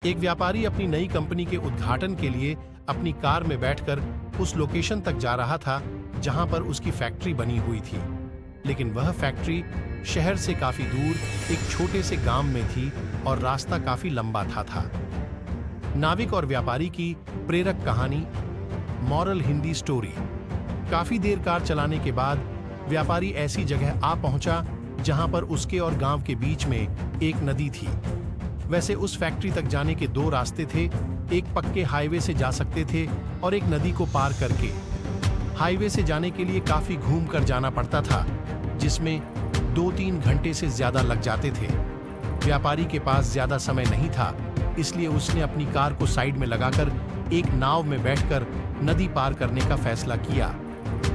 एक व्यापारी अपनी नई कंपनी के उद्घाटन के लिए अपनी कार में बैठकर उस लोकेशन तक जा रहा था जहां पर उसकी फैक्ट्री बनी हुई थी। लेकिन वह फैक्ट्री शहर से काफी दूर एक छोटे से गांव में थी और रास्ता काफी लंबा था। नाविक और व्यापारी की प्रेरक कहानी, मॉरल हिंदी स्टोरी। काफी देर कार चलाने के बाद व्यापारी ऐसी जगह आ पहुंचा जहां पर उसके और गांव के बीच में एक नदी थी। वैसे उस फैक्ट्री तक जाने के दो रास्ते थे, एक पक्के हाईवे से जा सकते थे और एक नदी को पार करके। हाईवे से जाने के लिए काफी घूम कर जाना पड़ता था, जिसमें 2-3 घंटे से ज्यादा लग जाते थे। व्यापारी के पास ज्यादा समय नहीं था, इसलिए उसने अपनी कार को साइड में लगाकर एक नाव में बैठकर नदी पार करने का फैसला किया।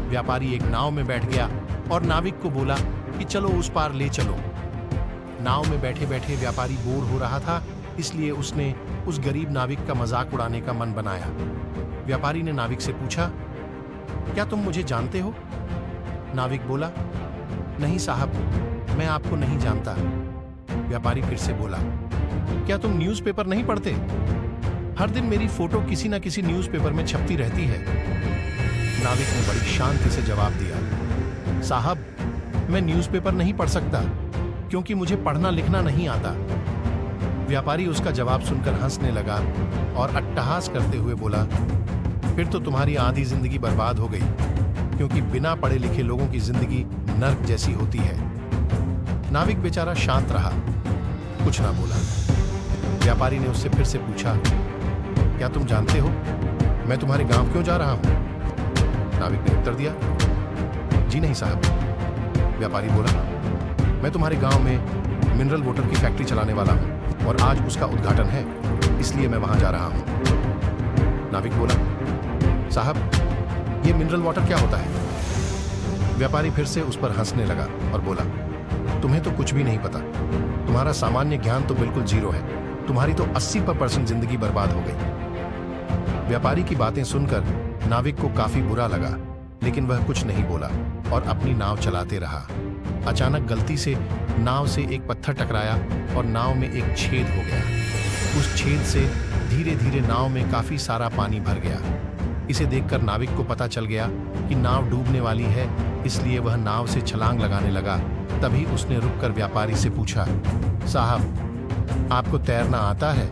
व्यापारी एक नाव में बैठ गया और नाविक को बोला कि चलो उस पार ले चलो। नाव में बैठे बैठे व्यापारी बोर हो रहा था, इसलिए उसने उस गरीब नाविक का मजाक उड़ाने का मन बनाया। व्यापारी ने नाविक से पूछा, क्या तुम मुझे जानते हो? नाविक बोला, नहीं साहब, मैं आपको नहीं जानता। व्यापारी फिर से बोला, क्या तुम न्यूज़पेपर नहीं पढ़ते? हर दिन मेरी फोटो किसी न किसी न्यूज़पेपर में छपती रहती है। नाविक ने बड़ी शांति से जवाब दिया, साहब, मैं न्यूज़पेपर नहीं पढ़ सकता क्योंकि मुझे पढ़ना लिखना नहीं आता। व्यापारी उसका जवाब सुनकर हंसने लगा और अट्टहास करते हुए बोला, फिर तो तुम्हारी आधी जिंदगी बर्बाद हो गई, क्योंकि बिना पढ़े लिखे लोगों की जिंदगी नर्क जैसी होती है। नाविक बेचारा शांत रहा, कुछ ना बोला। व्यापारी ने उससे फिर से पूछा, क्या तुम जानते हो मैं तुम्हारे गांव क्यों जा रहा हूं? नाविक ने उत्तर दिया, जी नहीं साहब। व्यापारी बोला, मैं तुम्हारे गांव में मिनरल वाटर की फैक्ट्री चलाने वाला हूं और आज उसका उद्घाटन है, इसलिए मैं वहां जा रहा हूं। नाविक बोला, साहब, ये मिनरल वाटर क्या होता है? व्यापारी फिर से उस पर हंसने लगा और बोला, तुम्हें तो कुछ भी नहीं पता। तुम्हारा सामान्य ज्ञान तो बिल्कुल जीरो है। तुम्हारी तो 80% जिंदगी बर्बाद हो गई। व्यापारी की बातें सुनकर नाविक को काफी बुरा लगा, लेकिन वह कुछ नहीं बोला और अपनी नाव चलाते रहा। अचानक गलती से नाव से एक पत्थर टकराया और नाव में एक छेद हो गया। उस छेद से धीरे धीरे नाव में काफी सारा पानी भर गया। इसे देखकर नाविक को पता चल गया कि नाव डूबने वाली है, इसलिए वह नाव से छलांग लगाने लगा। तभी उसने रुककर व्यापारी से पूछा, साहब, आपको तैरना आता है?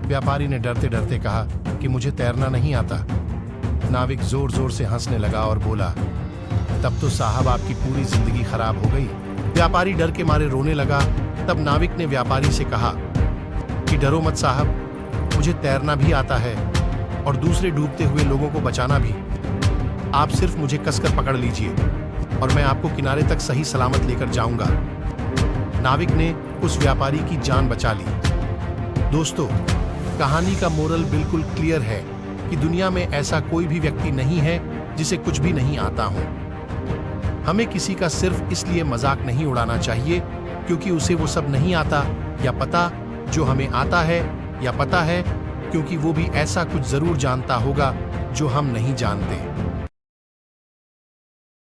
व्यापारी ने डरते डरते कहा कि मुझे तैरना नहीं आता। नाविक जोर जोर से हंसने लगा और बोला, तब तो साहब आपकी पूरी जिंदगी खराब हो गई। व्यापारी डर के मारे रोने लगा। तब नाविक ने व्यापारी से कहा कि डरो मत साहब, मुझे तैरना भी आता है और दूसरे डूबते हुए लोगों को बचाना भी। आप सिर्फ मुझे कसकर पकड़ लीजिए और मैं आपको किनारे तक सही सलामत लेकर जाऊंगा। नाविक ने उस व्यापारी की जान बचा ली। दोस्तों, कहानी का मोरल बिल्कुल क्लियर है कि दुनिया में ऐसा कोई भी व्यक्ति नहीं है जिसे कुछ भी नहीं आता हो। हमें किसी का सिर्फ इसलिए मजाक नहीं उड़ाना चाहिए क्योंकि उसे वो सब नहीं आता या पता जो हमें आता है, या पता है क्योंकि वो भी ऐसा कुछ जरूर जानता होगा जो हम नहीं जानते।